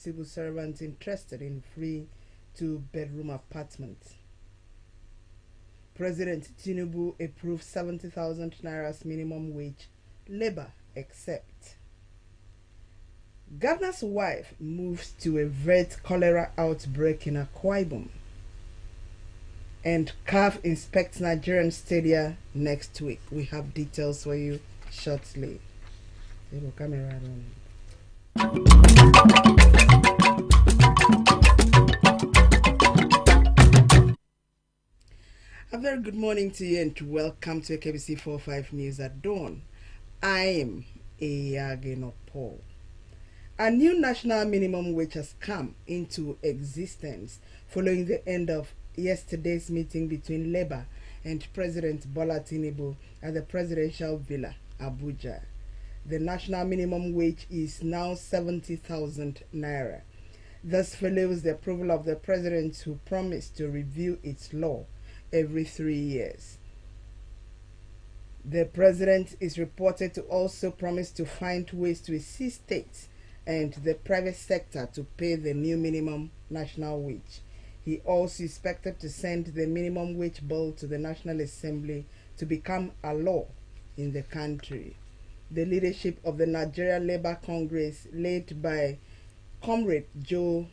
civil servants interested in free two-bedroom apartments. President Tinubu approved 70,000 naira's minimum wage. Labour accept. Governor's wife moves to avert cholera outbreak in Akwa Ibom. And CAF inspects Nigerian stadia next week. We have details for you shortly. Camera on. A very good morning to you and welcome to AKBC 45 News at Dawn. I am Eyageno Paul. A new national minimum wage has come into existence following the end of yesterday's meeting between Labour and President Bola Tinubu at the Presidential Villa, Abuja. The national minimum wage is now 70,000 naira. This follows the approval of the President, who promised to review its law every 3 years. The President is reported to also promise to find ways to assist states and the private sector to pay the new minimum national wage. He also is expected to send the minimum wage bill to the National Assembly to become a law in the country. The leadership of the Nigeria Labour Congress, led by Comrade Joe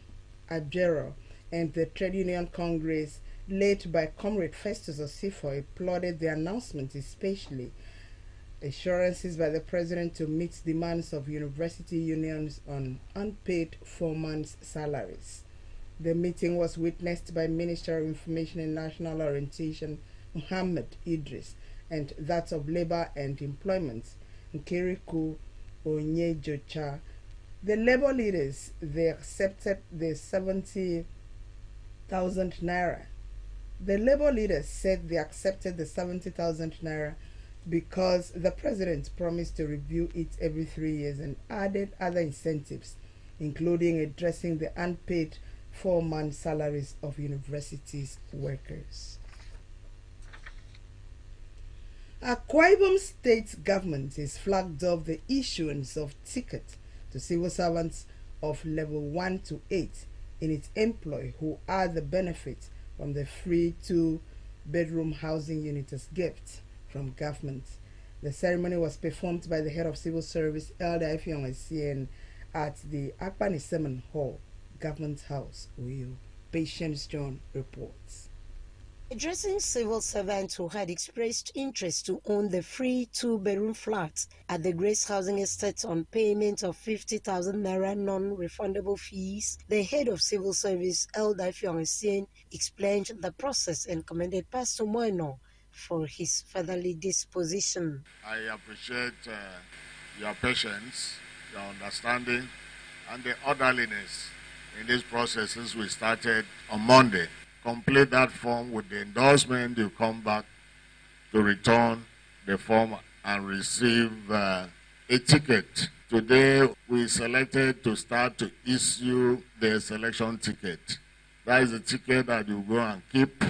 Ajero, and the Trade Union Congress, led by Comrade Festus Osifo, applauded the announcement, especially assurances by the President to meet demands of university unions on unpaid 4 months' salaries. The meeting was witnessed by Minister of Information and National Orientation Muhammad Idris and that of Labour and Employment Nkiriku Onyejocha. The Labour leaders, they accepted the 70,000 naira. The Labour leaders said they accepted the 70,000 naira because the President promised to review it every 3 years and added other incentives, including addressing the unpaid 4-month salaries of universities workers. Akwa Ibom State government has flagged off the issuance of tickets to civil servants of level 1 to 8 in its employ who are the benefit from the free 2-bedroom housing unit as gift from government. The ceremony was performed by the head of civil service, Elder Ifeanyi, at the AKBC Hall, Government House, Uyo. Patience John reports. Addressing civil servants who had expressed interest to own the free 2-bedroom flat at the Grace Housing Estate on payment of 50,000 naira non-refundable fees, the head of civil service, Elder Ifeanyi, explained the process and commended Pastor Moeno for his fatherly disposition. I appreciate your patience, your understanding, and the orderliness in these processes we started on Monday. Complete that form with the endorsement. You come back to return the form and receive a ticket. Today we selected to start to issue the selection ticket. That is the ticket that you go and keep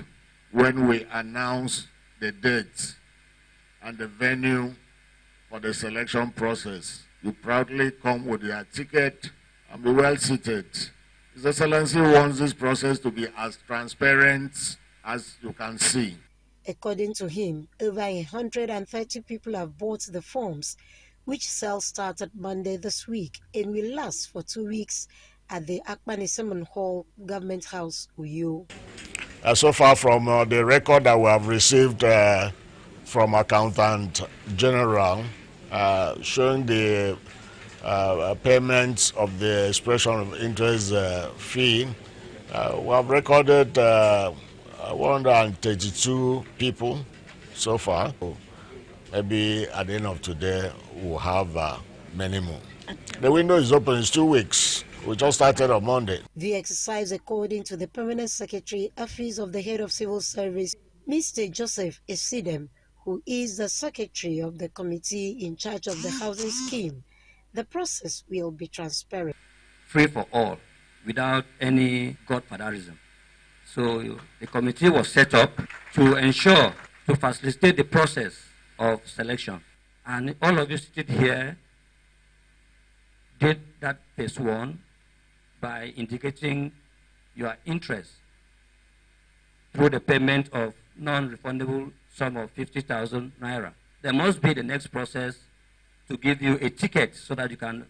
when we announce the date and the venue for the selection process. You proudly come with your ticket and be well seated. His Excellency wants this process to be as transparent as you can see. According to him, over 130 people have bought the forms, which sale started Monday this week and will last for 2 weeks at the AKBC Hall, Government House, Uyo. So far from the record that we have received from Accountant General showing the payments of the expression of interest fee, we have recorded 132 people so far. Maybe at the end of today we'll have many more. The window is open, it's 2 weeks. We just started on Monday. The exercise, according to the Permanent Secretary, Office of the Head of Civil Service, Mr. Joseph Esidem, who is the Secretary of the Committee in charge of the housing scheme, the process will be transparent. Free for all, without any godfatherism. So the committee was set up to ensure, to facilitate the process of selection. And all of you seated here did that phase 1 by indicating your interest through the payment of non-refundable sum of 50,000 naira. There must be the next process to give you a ticket so that you can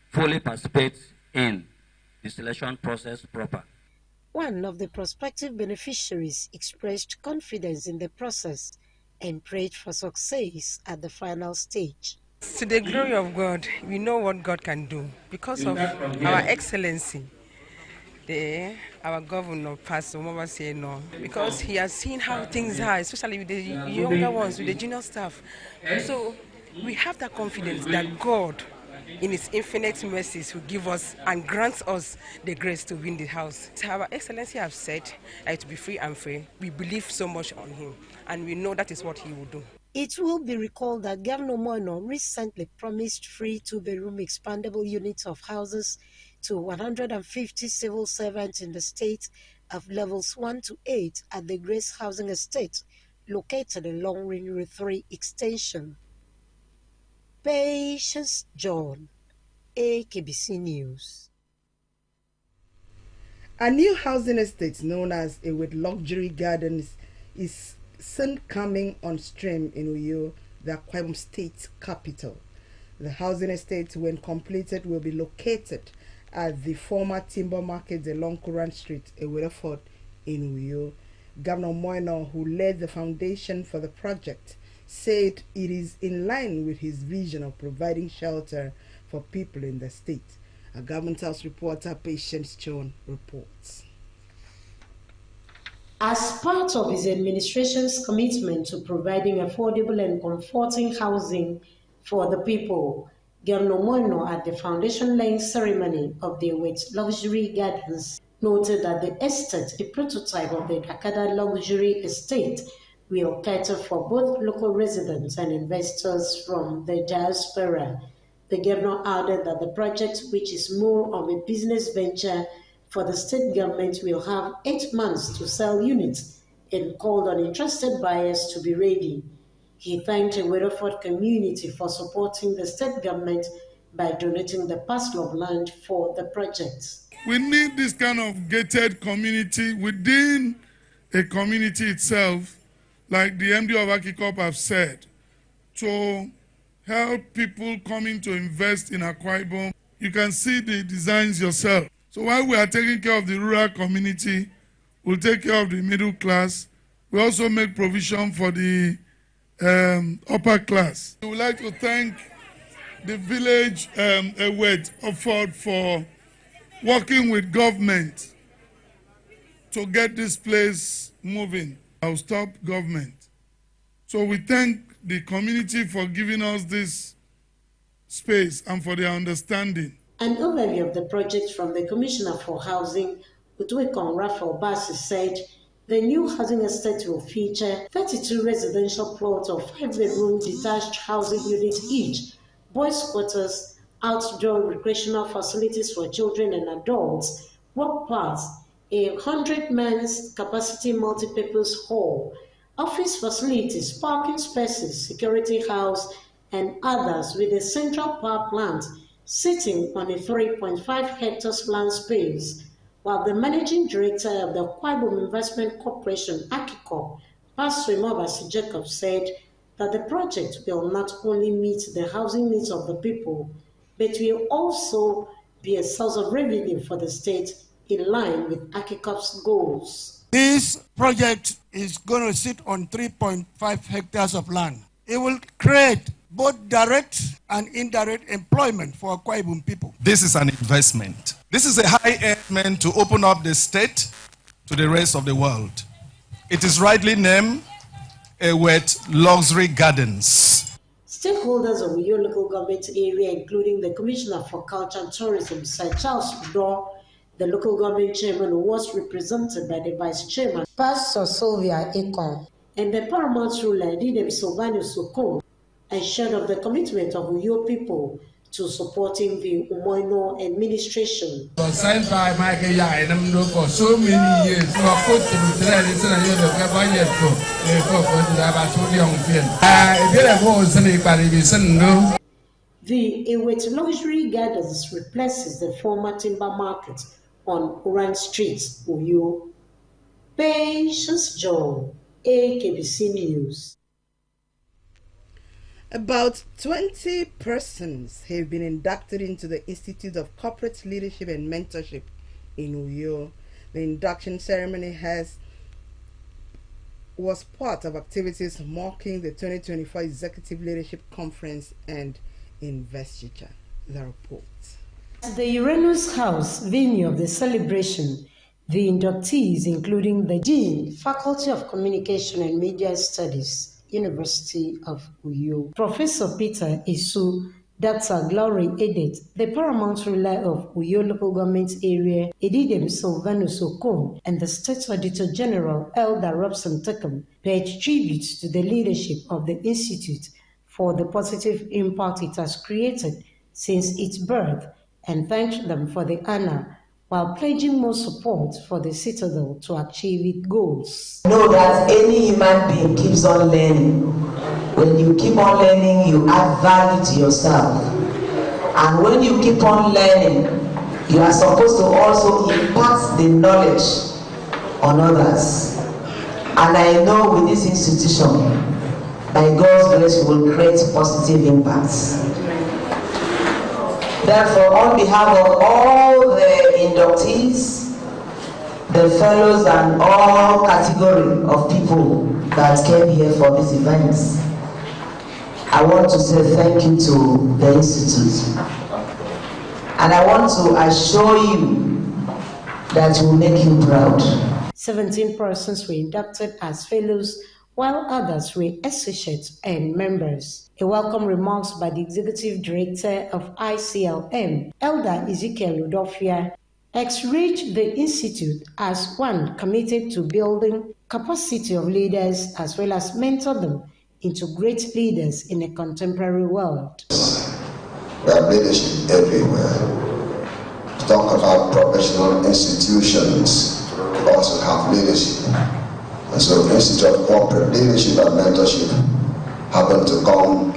fully participate in the selection process proper. One of the prospective beneficiaries expressed confidence in the process and prayed for success at the final stage. To the glory of God, we know what God can do because of our excellency. Our governor, Pastor Mova, say no, because he has seen how things are, especially with the younger ones, with the junior staff. So we have that confidence that God, in His infinite mercies, will give us and grant us the grace to win the house. Our Excellency have said to be free and fair. We believe so much on him, and we know that is what he will do. It will be recalled that Governor Moino recently promised free two-bedroom expandable units of houses to 150 civil servants in the state of levels 1 to 8 at the Grace Housing Estate, located along Ring Road 3 Extension. Patience John, AKBC News. A new housing estate known as With Luxury Gardens is soon coming on stream in Uyo, the Akwa Ibom state capital. The housing estate, when completed, will be located at the former timber market along Kuran Street, Ewereford, in Uyo. Governor Moino, who led the foundation for the project, said it is in line with his vision of providing shelter for people in the state. A Government House reporter, Patience John, reports. As part of his administration's commitment to providing affordable and comforting housing for the people, Governor Moino at the foundation-laying ceremony of the With Luxury Gardens noted that the estate, a prototype of the Dakada Luxury Estate, will cater for both local residents and investors from the diaspora. The governor added that the project, which is more of a business venture for the state government, will have 8 months to sell units and called on interested buyers to be ready. He thanked the Weatherford community for supporting the state government by donating the parcel of land for the project. We need this kind of gated community within a community itself, like the MD of Akikop have said, to help people coming to invest in Akwa Ibom. You can see the designs yourself. So while we are taking care of the rural community, we'll take care of the middle class. We also make provision for the upper class. We would like to thank the village Ewed for working with government to get this place moving. I'll stop government. So we thank the community for giving us this space and for their understanding. An overview of the project from the Commissioner for Housing, Utwekon Raphael Bassi, said the new housing estate will feature 32 residential plots of 5-bedroom detached housing units each, boys' quarters, outdoor recreational facilities for children and adults, work paths, a 100-man capacity multi-purpose hall, office facilities, parking spaces, security house, and others, with a central power plant sitting on a 3.5 hectares land space, while the managing director of the Akwa Ibom Investment Corporation, AKICOP, Pastor Imobasi Jacob, said that the project will not only meet the housing needs of the people, but will also be a source of revenue for the state in line with AKICOP's goals. This project is going to sit on 3.5 hectares of land. It will create both direct and indirect employment for Akwa Ibom people. This is an investment. This is a high-end meant to open up the state to the rest of the world. It is rightly named With Luxury Gardens. Stakeholders of Uyo local government area, including the Commissioner for Culture and Tourism, Sir Charles Udo, the local government chairman, who was represented by the vice chairman, Pastor Sylvia Ekon, and the paramount ruler, Dide Silvanus Sokon, assured of the commitment of Uyo people to supporting the Umoino administration. Signed by Michael Yainam for so many years. The With Luxury Gardens replaces the former timber market, on Orange Street, Uyo. Patience John, AKBC News. About 20 persons have been inducted into the Institute of Corporate Leadership and Mentorship in Uyo. The induction ceremony was part of activities marking the 2024 Executive Leadership Conference and investiture. The report. At the Uranus House venue of the celebration, the inductees, including the Dean, Faculty of Communication and Media Studies, University of Uyo, Professor Peter Isu, Dr. Glory Edith, the paramount ruler of Uyo local government area, Edidem Sylvanus Okon, and the State Auditor General, Elder Robson Tekum, paid tribute to the leadership of the Institute for the positive impact it has created since its birth and thanked them for the honor, while pledging more support for the Citadel to achieve its goals. Know that any human being keeps on learning. When you keep on learning, you add value to yourself. And when you keep on learning, you are supposed to also impart the knowledge on others. And I know with this institution, by God's grace, we will create positive impacts. Therefore, on behalf of all the inductees, the fellows, and all category of people that came here for this event, I want to say thank you to the Institute. And I want to assure you that we will make you proud. 17 persons were inducted as fellows, while others were associates and members. A welcome remarks by the Executive Director of ICLM, Elder Ezekiel Udofia, encouraged the Institute as one committed to building capacity of leaders as well as mentor them into great leaders in a contemporary world. We have leadership everywhere. Talk about professional institutions, we also have leadership. And so the Institute of Corporate Leadership and Mentorship happened to come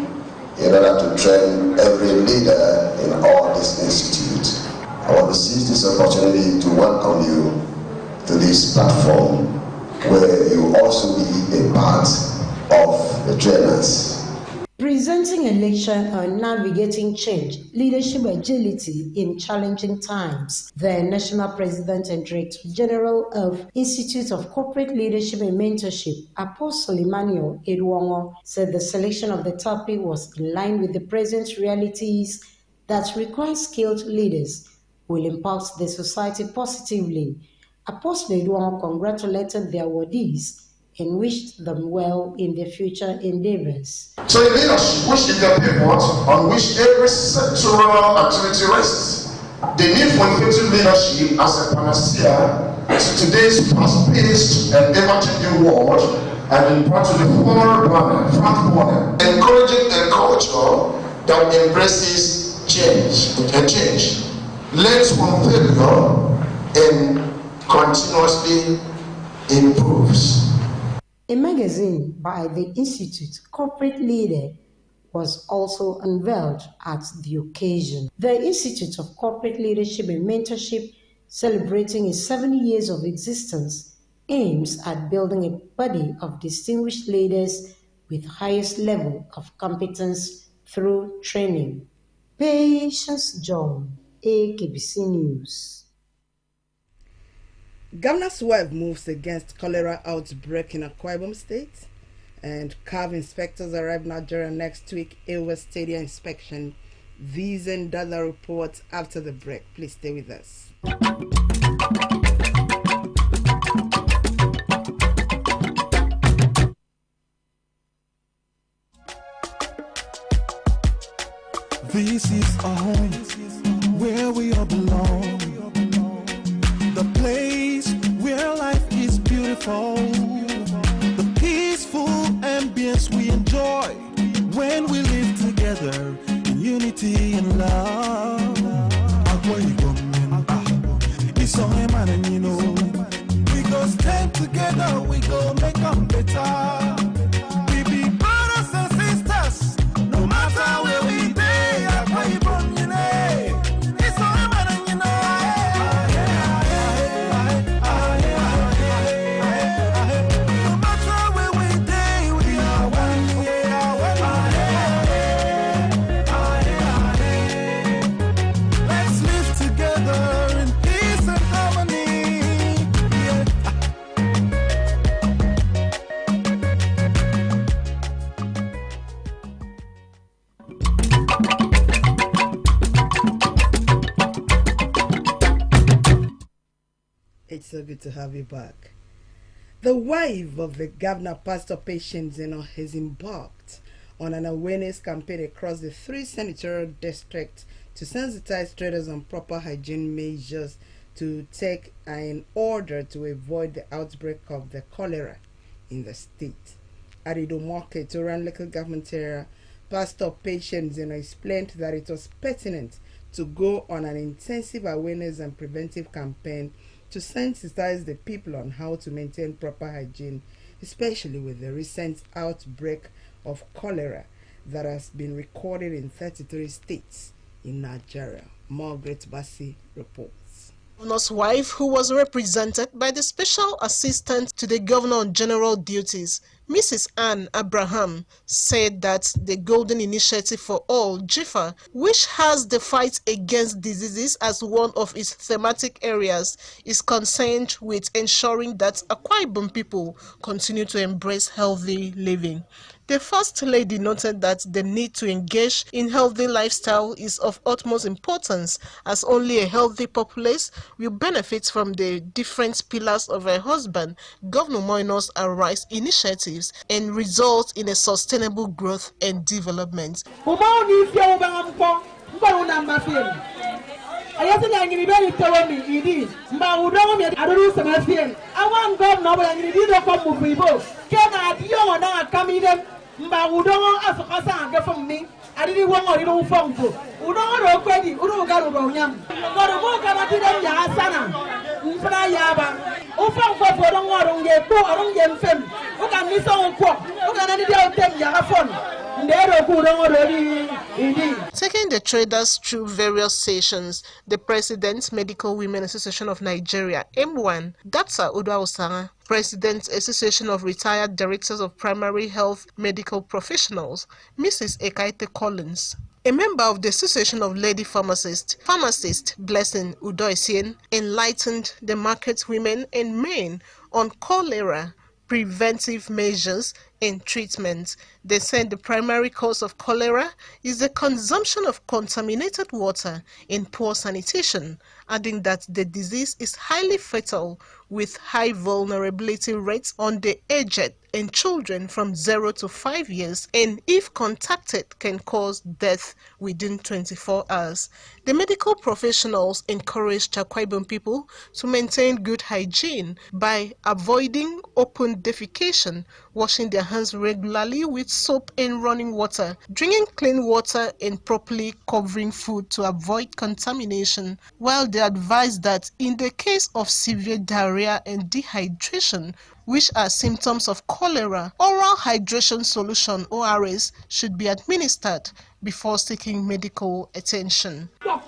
in order to train every leader in all these institutes. I want to seize this opportunity to welcome you to this platform where you also be a part of the trainers. Presenting a lecture on navigating change, leadership agility in challenging times, the National President and Director General of Institute of Corporate Leadership and Mentorship, Apostle Emmanuel Edwongo, said the selection of the topic was in line with the present realities that require skilled leaders who will impact the society positively. Apostle Edwongo congratulated the awardees and wished them well in their future endeavors. So in leadership, which is the pivot on which every sectoral activity rests, the need for effective leadership as a panacea to today's fast-paced and ever-changing world and in part to the front corner, encouraging a culture that embraces change, learns from failure, and continuously improves. A magazine by the Institute Corporate Leader was also unveiled at the occasion. The Institute of Corporate Leadership and Mentorship, celebrating its 70 years of existence, aims at building a body of distinguished leaders with highest level of competence through training. Patience John, AKBC News. Governor's wife moves against cholera outbreak in Akwa Ibom State, and CAV inspectors arrive Nigeria next week. AOS Stadium inspection. These and other reports after the break. Please stay with us. This is our home, where we all belong. The place where life is beautiful. The peaceful ambience we enjoy when we live together in unity and love. It's all a man and you know. We go stand together, we go make them better. We be brothers and sisters, no matter where we be. It's all a man and you know. It's so good to have you back. The wife of the governor, Pastor Patience Zeno, has embarked on an awareness campaign across the 3 senatorial districts to sensitize traders on proper hygiene measures to take in order to avoid the outbreak of the cholera in the state. At Ido Market, Oran local government area, Pastor Patience Zeno explained that it was pertinent to go on an intensive awareness and preventive campaign to sensitize the people on how to maintain proper hygiene, especially with the recent outbreak of cholera that has been recorded in 33 states in Nigeria. Margaret Bassi reports. Governor's wife, who was represented by the Special Assistant to the Governor on General Duties, Mrs. Anne Abraham, said that the Golden Initiative for All, GIFA, which has the fight against diseases as one of its thematic areas, is concerned with ensuring that Akwa Ibom people continue to embrace healthy living. The First Lady noted that the need to engage in healthy lifestyle is of utmost importance, as only a healthy populace will benefit from the different pillars of her husband, Governor Moino's Arise initiatives, and result in a sustainable growth and development. Mba udongo asokasa anga from me. I didn't want to know from you. Udongo ready, Udo Garo Yam. Got a book about them Yasana. Mpana Yaba. Ufang for Podongo, ye poor on Yam Fem. Who can miss on quack? Who can any day of them Yarafon? Taking the traders through various sessions, the President, Medical Women Association of Nigeria, M1, Dr. Uda Osanga, President, Association of Retired Directors of Primary Health Medical Professionals, Mrs. Ekaite Collins, a member of the Association of Lady Pharmacists, Blessing Udoisien, enlightened the market women and men on cholera, preventive measures and treatment. They said the primary cause of cholera is the consumption of contaminated water and poor sanitation, adding that the disease is highly fatal with high vulnerability rates on the aged and children from 0 to 5 years, and if contacted can cause death within 24 hours. The medical professionals encouraged Akwa Ibom people to maintain good hygiene by avoiding open defecation, washing their hands regularly with soap and running water, drinking clean water and properly covering food to avoid contamination, while they advised that in the case of severe diarrhea and dehydration, which are symptoms of cholera, oral hydration solution ORS should be administered before seeking medical attention. Let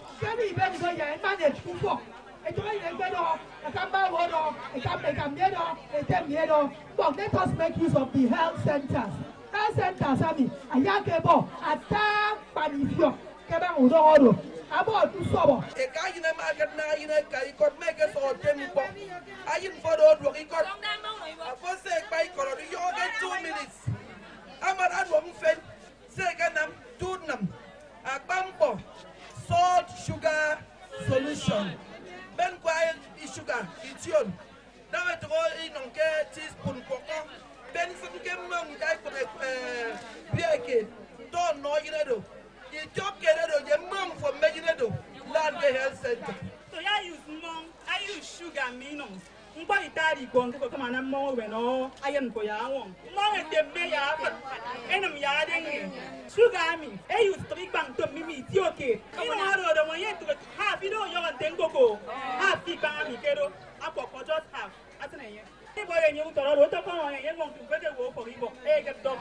us make use of the health centers. Health centers, I mean, Ayakebo, Atta, Panifio, Keba Udo, about to sober. A guy in a market now, you know, could make us all 10 people. I didn't follow the record. I first say, by color, you get 2 minutes. I'm at one fan, second, I'm 2 num. A bumper, salt, sugar, solution. Ben quiet is sugar, it's your. Now I throw in on teaspoon cocoa. Ben from Gemma, guy for the beer. Don't know you know. You talk your mom for Meginado, Land Health Center. So I use mom, I use sugar minimum. Nobody daddy going to come on more when all I am for your own. More at the mayor, and I'm yarding. Sugar, I mean, I use 3 bank to me, it's okay. You know how the one yet to half, you know, you're a tengo, half the bank, I for just half.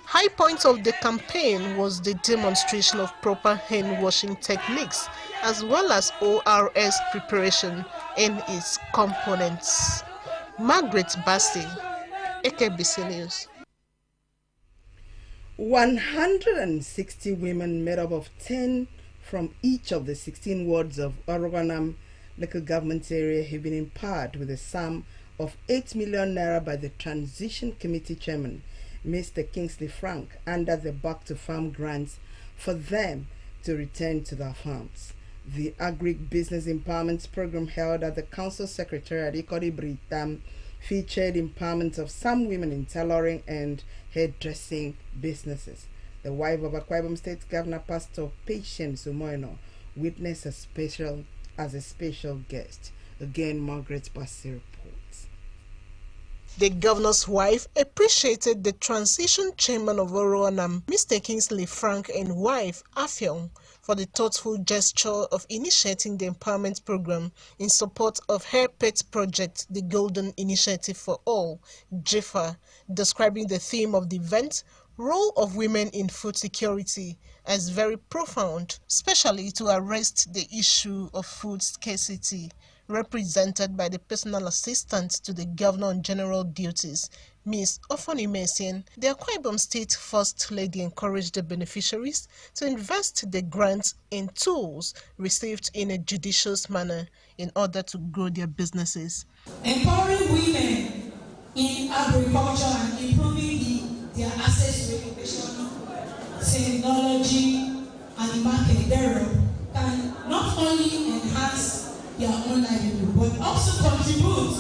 High point of the campaign was the demonstration of proper hand washing techniques as well as ORS preparation and its components. Margaret Basti, AKBC News. 160 women made up of 10 from each of the 16 wards of Oroganam local government area have been empowered with a sum of 8 million naira by the Transition Committee Chairman, Mr. Kingsley Frank, under the Back to Farm grants for them to return to their farms. The Agri-Business Empowerment Program held at the Council Secretariat Ikodi Britam featured empowerment of some women in tailoring and hairdressing businesses. The wife of Akwa Ibom State Governor Pastor Patience Umoino witnessed as a special guest. Again, Margaret Bassi reports. The governor's wife appreciated the transition chairman of Oroanam, Mr. Kingsley Frank, and wife, Afyong, for the thoughtful gesture of initiating the empowerment program in support of her pet project, the Golden Initiative for All, JIFA, describing the theme of the event, Role of Women in Food Security, as very profound, especially to arrest the issue of food scarcity. Represented by the personal assistant to the governor on general duties, Ms. Ofoni Messian, the Akwa Ibom State First Lady encouraged the beneficiaries to invest the grants in tools received in a judicious manner in order to grow their businesses. Empowering women in agriculture and improving their access to education, technology, and the market thereof can not only enhance their own livelihood, but also contribute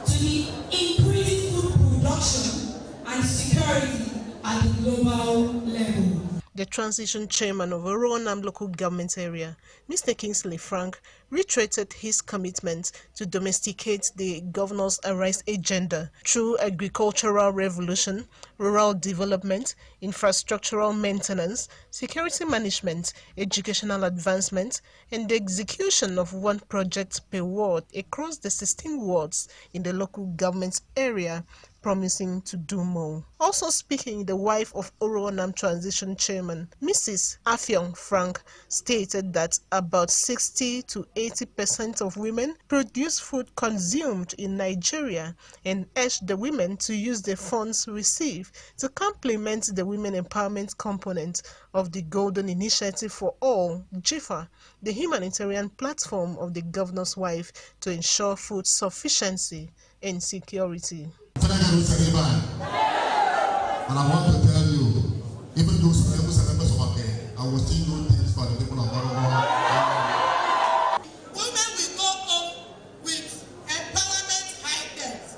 to the increased food production and security at the global level. The transition chairman of Oroanam local government area, Mr. Kingsley Frank, reiterated his commitment to domesticate the governor's Arise agenda through agricultural revolution, rural development, infrastructural maintenance, security management, educational advancement, and the execution of one project per ward across the 16 wards in the local government area, promising to do more. Also speaking, the wife of Oroanam transition chairman, Mrs. Afyong Frank, stated that about 60 to 80% of women produce food consumed in Nigeria and urged the women to use the funds received to complement the women empowerment component of the Golden Initiative for All, JIFA, the humanitarian platform of the governor's wife to ensure food sufficiency and security. And I want to tell you, even though some members of I will still do things for the people of Oromo. Women will go home with empowerment items,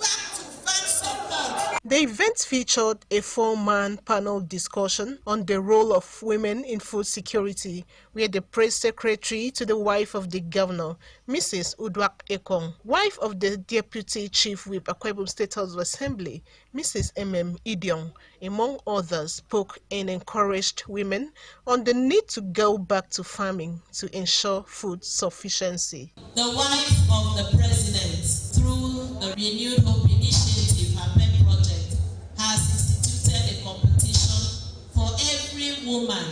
back to firm support. The event featured a 4-man panel discussion on the role of women in food security, where the press secretary to the wife of the governor, Mrs. Udwak Ekong, wife of the deputy chief whip Akwa Ibom State House of Assembly, Mrs. M.M. Idiong, among others, spoke and encouraged women on the need to go back to farming to ensure food sufficiency. The wife of the president, through the Renewed Hope Initiative, her pet project, has instituted a competition for every woman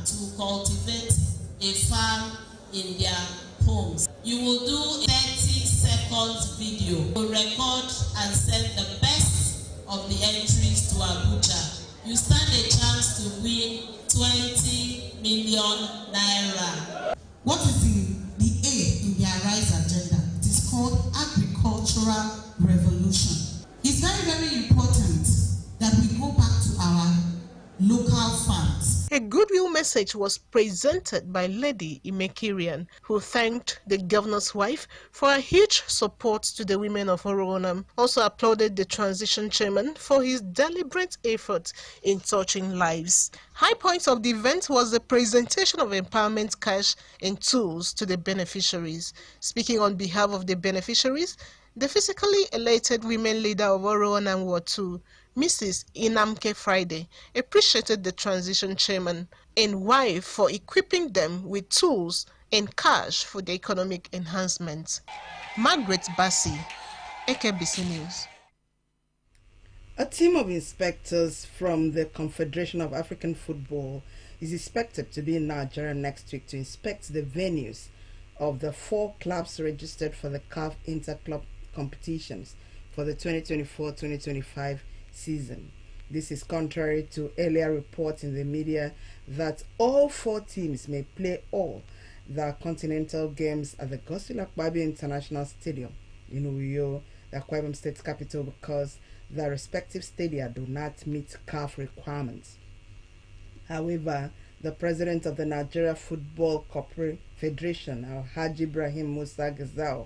to cultivate a farm in their homes. You will do a 30 seconds video. You will record and send the best of the entries to Abuja. You stand a chance to win 20 million naira. What is the A in the Arise agenda? It is called agricultural revolution. It's very, very important that we go back to our local farms. A goodwill message was presented by Lady Imekirian, who thanked the governor's wife for her huge support to the women of Oroanam. Also applauded the transition chairman for his deliberate effort in touching lives. High points of the event was the presentation of empowerment cash and tools to the beneficiaries. Speaking on behalf of the beneficiaries, the physically elated women leader of Oroanam Ward 2, Mrs. Inamke Friday, appreciated the transition chairman and wife for equipping them with tools and cash for the economic enhancement. Margaret Bassi, AKBC News. A team of inspectors from the Confederation of African Football is expected to be in Nigeria next week to inspect the venues of the 4 clubs registered for the CAF Interclub competitions for the 2024-2025 season. This is contrary to earlier reports in the media that all 4 teams may play all the continental games at the Godswill Akpabio International Stadium in Uyo, the Akwa Ibom State capital, because their respective stadia do not meet CAF requirements. However, The president of the Nigeria Football Federation, Alhaji Ibrahim Musa Gazal,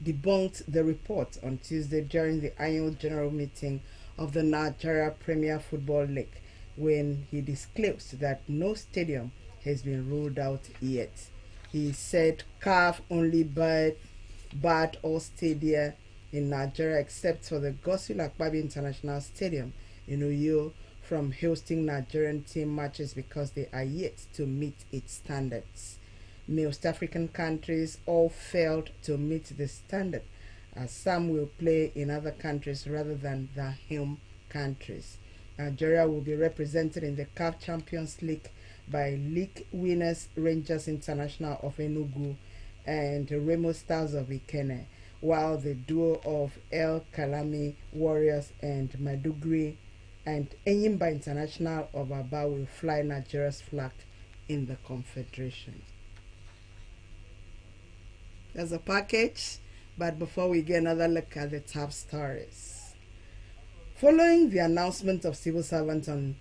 debunked the report on Tuesday during the annual general meeting of the Nigeria Premier Football League, when he disclosed that no stadium has been ruled out yet. He said CAF only barred all stadia in Nigeria except for the Godswill Akpabio International Stadium in Uyo from hosting Nigerian team matches because they are yet to meet its standards. Most African countries all failed to meet the standard, as some will play in other countries rather than their home countries. Nigeria will be represented in the CAF Champions League by league winners Rangers International of Enugu and Remo Stars of Ikene, while the duo of El Kalami Warriors and Madugri and Enyimba International of Aba will fly Nigeria's flag in the Confederation. There's a package, but before we get another look at the top stories. Following the announcement of civil servants on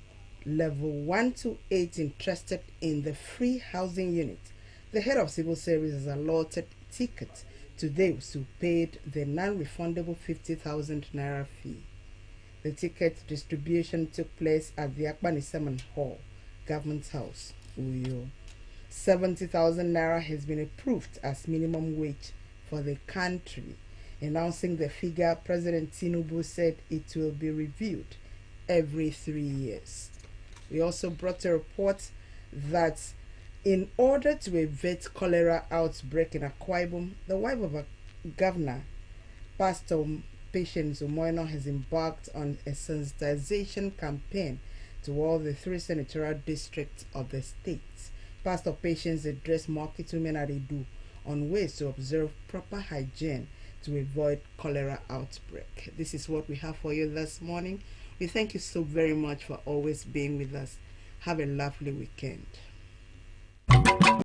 level 1 to 8 interested in the free housing unit, the head of civil service has allotted tickets to those who paid the non-refundable 50,000 naira fee. The ticket distribution took place at the Akpaniseman Hall, Government House, Uyo. 70,000 naira has been approved as minimum wage for the country. Announcing the figure, President Tinubu said it will be reviewed every 3 years. We also brought a report that in order to avert cholera outbreak in Akwa Ibom, the wife of a governor, Pastor Patience Umoino, has embarked on a sensitization campaign to all the 3 senatorial districts of the state. Pastor Patience addressed market women at Edu on ways to observe proper hygiene to avoid cholera outbreak. This is what we have for you this morning. We thank you so very much for always being with us. Have a lovely weekend.